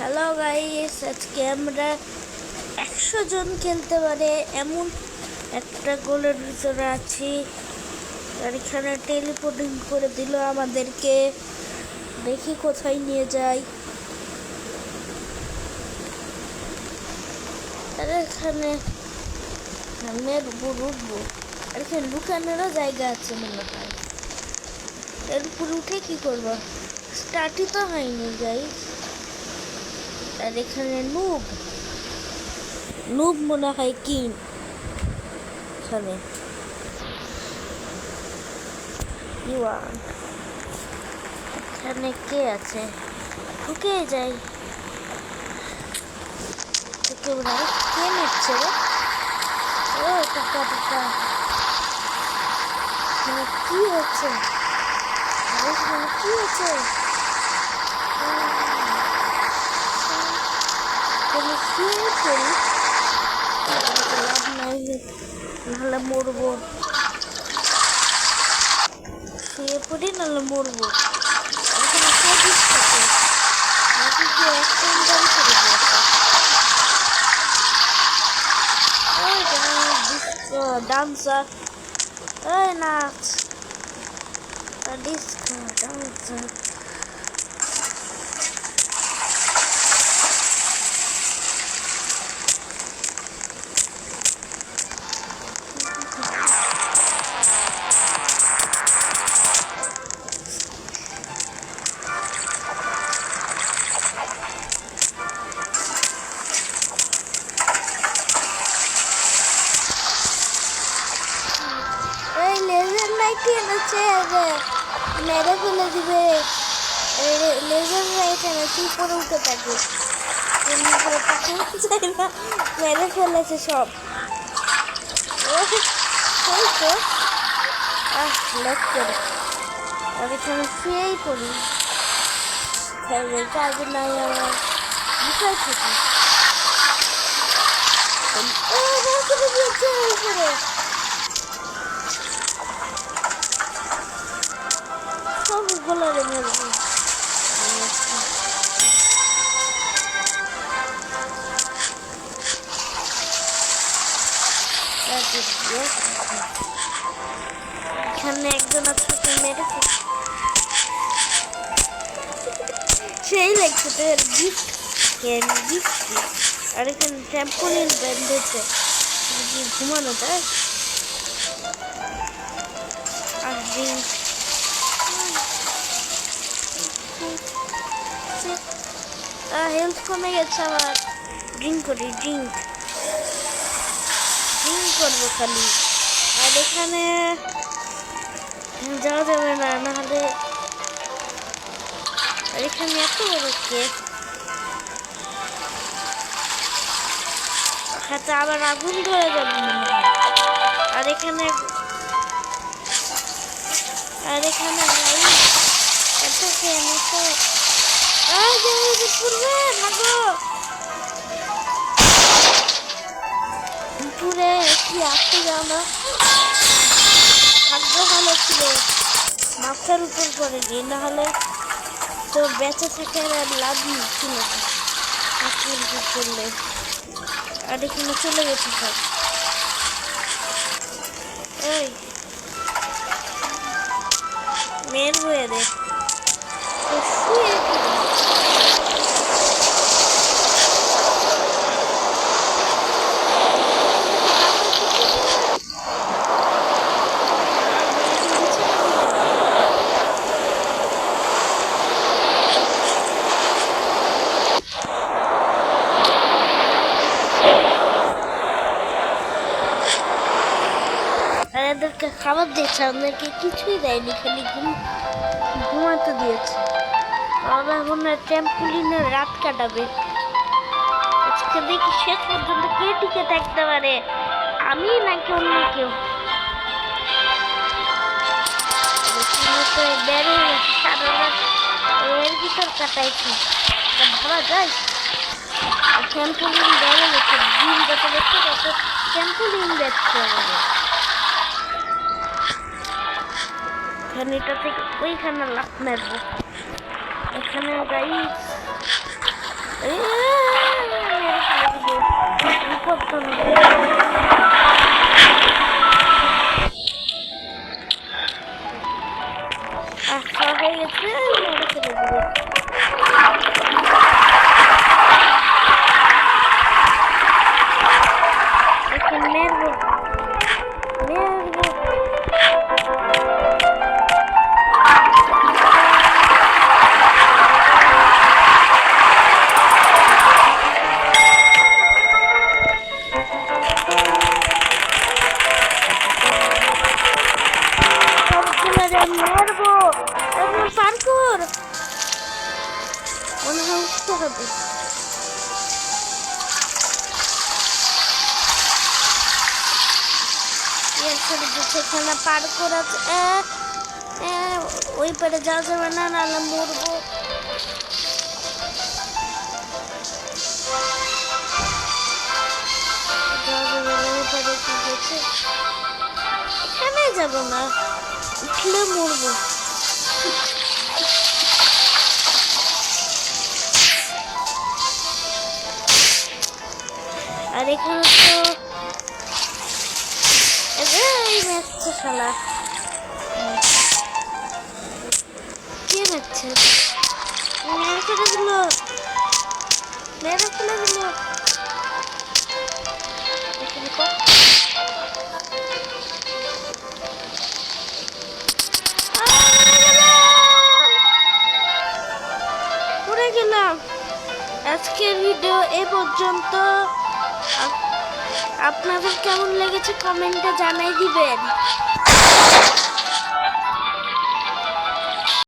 Hello guys, আজকে আমরা 100 জন খেলতে পারে এমন একটা গোলের ভিতরে আছি। আর এখানে টেলিপোর্টিং করে দিল আমাদেরকে। দেখি কোথায় নিয়ে যায়। আর এখানে এর উপর উঠবো। আর এখানে লুকানোরও জায়গা আছে মনে হয়। এর উপর উঠে কি করবো? স্টার্টই তো হয়নি গাইস। আর এখানে নুব মনে হয় কিং। এখানে এখানে কে আছে? ঢুকে যাই। কে নিচ্ছে রে? ও টাকা টাকা। কি হচ্ছে? কি হচ্ছে? লাভ নাই, নাহলে মরবো। শুয়ে পড়ি নাহলে মরবো। এখানে কে দিচ্ছে? নাকি কি একটা গাড়ি করে দিয়েছে? ওই ডিস্কো ডান্সার, ওই নাচ। Disco dancer. মেরে ফেলে দিবে। লেজার লাইট তুই পরে উঠে থাকিস, মেরে ফেলেছে সব। লেট করে আর এখানে শুয়েই পড়ি। কাজ নাই আমার, বিষয় থাকি। সবগুলো মেরবো। এখানে একজন আছে, মেরে সেই লাগছে তোর গিফট। আর এখানে ট্র্যাম্পোলিন বেঁধেছে, ঘুমানো যায়। আর হেলথ কমে গেছে আমার। ড্রিঙ্ক করবো খালি। আর এখানে যাওয়া যাবে না, নাহলে। আর এখানে এত বড় কেক। হাতে আবার আগুন ধরে যাবে মনে হয়। আর এখানে এত কেন পূর্বে ভাগো। পুরে কি আসতে যাও না। ভাগ্য ভালো ছিল, মাথার উপর পড়েনি, নাহলে তো বেঁচে থাকে আর লাভ ছিল করলে। আর এখানে চলে গেছে সব। ওই মেয়ের বয়ে রে শুয়ে এদেরকে খাবার দিয়েছে, আমাদেরকে কিছুই দেয়নি, খালি ঘুমাতে দিয়েছে। বাবা এখন ট্র্যাম্পোলিনের রাত কাটাবে আজকে। দেখি শেষ পর্যন্ত কে টিকে থাকতে পারে, আমি নাকি অন্য কেউ। বেড়ে গেছে সারা রাত, এর ভিতর কাটাইছি। ভাবা যায় ট্র্যাম্পোলিন বেড়ে গেছে। দিন যত দেখতে তত ট্র্যাম্পোলিন দেখছে আমাদের। এটা থেকে ওইখানে লাফ মারবো। এখানে গাইস সেখানে পার করাচ্ছে ওই পারে যাওয়া যাবে না, নাহলে মরবো। এখানে যাবো না, উঠলে মরবো। আর এখানে তো এই ম্যাচটা খেলা কে ম্যাচছে মেরে ফেলে দিল, মেরে ফেলে দিল। পড়ে গেলাম। আজকের ভিডিও এ পর্যন্ত। আপনাদের কেমন লেগেছে কমেন্টে জানাই দিবেন।